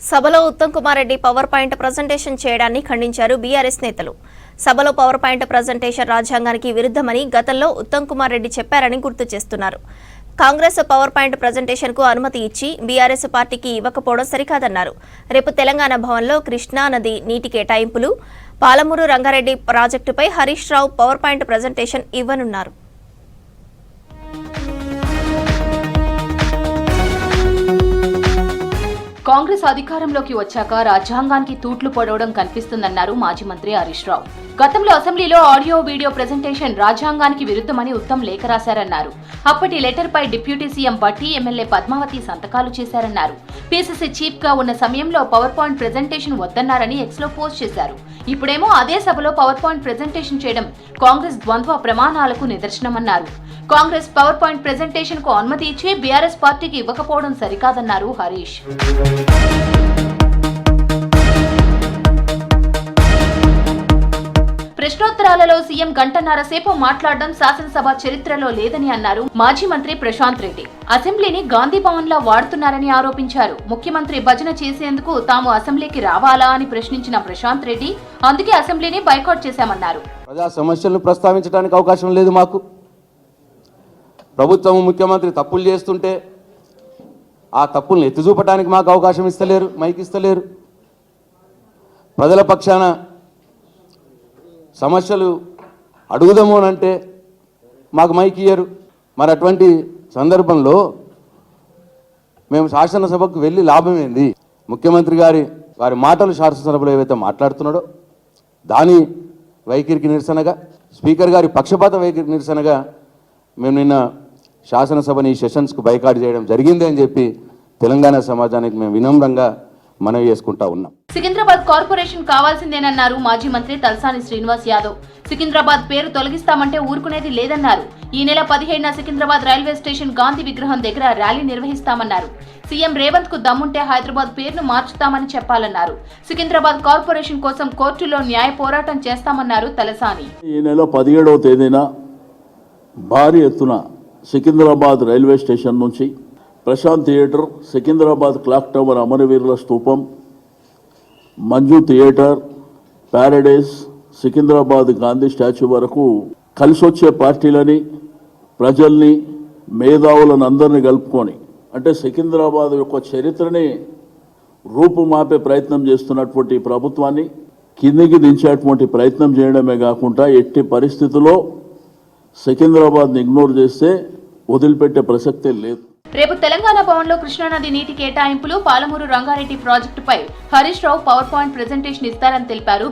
సభలో Uttam Kumar Reddy power point presentation చేయడాన్ని ఖండించారు బీఆర్ఎస్ నేతలు. సభలో పవర్ పాయింట్ ప్రజెంటేషన్ రాజ్యాంగానికి విరుద్ధమని గతంలో ఉత్తమ్ కుమార్ రెడ్డి చెప్పారని గుర్తు చేస్తున్నారు. కాంగ్రెస్ పవర్ పాయింట్ ప్రజెంటేషన్ కు అనుమతి ఇచ్చి బీఆర్ఎస్ పార్టీకి ఇవ్వకపోవడం సరికాదన్నారు. రేపు తెలంగాణ భవన్లో కృష్ణా నది నీటి కేటాయింపులు, పాలమూరు రంగారెడ్డి ప్రాజెక్టుపై Harish Rao power point presentation ఇవ్వనున్నారు. కాంగ్రెస్ అధికారంలోకి వచ్చాక రాజ్యాంగానికి తూట్లు పొడవడం కనిపిస్తుందన్నారు మాజీ మంత్రి హరీష్ రావు. గతంలో అసెంబ్లీలో ఆడియో వీడియో ప్రెజెంటేషన్ రాజ్యాంగానికి విరుద్ధమని ఉత్తమ్ లేఖ రాశారన్నారు. అప్పటి లెటర్ పై deputy CM Bhatti, MLA Padmavati సంతకాలు చేశారన్నారు. పీసీసీ చీఫ్ గా ఉన్న సమయంలో పవర్ పాయింట్ ప్రెజెంటేషన్ వద్దన్నారని ఎక్స్ లో పోస్ట్ చేశారు. ఇప్పుడేమో అదే సభలో పవర్ పాయింట్ ప్రెజెంటేషన్ చేయడం కాంగ్రెస్ ద్వంద్వ ప్రమాణాలకు నిదర్శనమన్నారు. కాంగ్రెస్ పవర్ పాయింట్ ప్రెజెంటేషన్ కు అనుమతి ఇచ్చి బీఆర్ఎస్ పార్టీకి ఇవ్వకపోవడం సరికాదన్నారు హరీష్. ప్రశ్నోత్తరాలలో సీఎం గంటన్నర సేపు మాట్లాడడం శాసనసభ చరిత్రలో లేదని అన్నారు మాజీ మంత్రి ప్రశాంత్ రెడ్డి. అసెంబ్లీని గాంధీ భవన్ లా వాడుతున్నారని ఆరోపించారు. ముఖ్యమంత్రి భజన చేసేందుకు తాము అసెంబ్లీకి రావాలా అని ప్రశ్నించిన ప్రశాంత్ రెడ్డి అందుకే అసెంబ్లీని బైకాట్ చేశామన్నారు. ప్రజా సమస్యలను ప్రస్తావించడానికి అవకాశం లేదు. మాకు ప్రభుత్వం, ముఖ్యమంత్రి తప్పులు చేస్తుంటే ఆ తప్పులను ఎత్తి చూపడానికి మాకు అవకాశం ఇస్తలేరు, మైక్ ఇస్తలేరు. ప్రజల పక్షాన సమస్యలు అడుగుదాము అంటే మాకు మైక్ ఇయ్యరు. మరి అటువంటి సందర్భంలో మేము శాసనసభకు వెళ్ళి లాభం ఏంది? ముఖ్యమంత్రి వారి మాటలు శాసనసభలో ఏవైతే మాట్లాడుతున్నాడో దాని వైఖరికి నిరసనగా, స్పీకర్ గారి పక్షపాత వైఖరికి నిరసనగా మేము నిన్న శాసనసభని ఈ సెషన్స్కు బైకాట్ చేయడం జరిగింది అని చెప్పి తెలంగాణ సమాజానికి మేము వినమ్రంగా మనవి చేసుకుంటా ఉన్నాం. సికింద్రాబాద్ కార్పొరేషన్ కావాల్సిందేనన్నారు మాజీ మంత్రి తలసాని శ్రీనివాస్ యాదవ్. సికింద్రాబాద్ పేరు తొలగిస్తామంటే ఊరుకునేది లేదన్నారు. ఈ నెల 17న సికింద్రాబాద్ రైల్వే స్టేషన్ గాంధీ విగ్రహం దగ్గర ర్యాలీ నిర్వహిస్తామన్నారు. సీఎం రేవంత్ కు దమ్ముంటే హైదరాబాద్ పేరును మార్చుతామని చెప్పాలన్నారు. సికింద్రాబాద్ కార్పొరేషన్ కోసం కోర్టులో న్యాయ పోరాటం చేస్తామన్నారు తలసాని. ఈ నెల 17వ తేదీన భారీ ఎత్తున సికింద్రాబాద్ రైల్వే స్టేషన్ నుంచి Prashant theatre, Secunderabad clock tower, అమరవీరుల స్తూపం, Manju theatre, Paradise, Secunderabad Gandhi statue వరకు కలిసొచ్చే పార్టీలని, ప్రజల్ని, మేధావులను అందరినీ కలుపుకొని అంటే సికింద్రాబాద్ యొక్క చరిత్రని రూపుమాపే ప్రయత్నం చేస్తున్నటువంటి ప్రభుత్వాన్ని కిందికి దించేటువంటి ప్రయత్నం చేయడమే కాకుండా ఎట్టి పరిస్థితుల్లో సికింద్రాబాద్ని ఇగ్నోర్ చేస్తే వదిలిపెట్టే ప్రసక్తే లేదు. రేపు తెలంగాణ భవన్లో కృష్ణానది నీటి కేటాయింపులు, పాలమూరు రంగారెడ్డి ప్రాజెక్టుపై Harish Rao power point presentation ఇస్తారని తెలిపారు.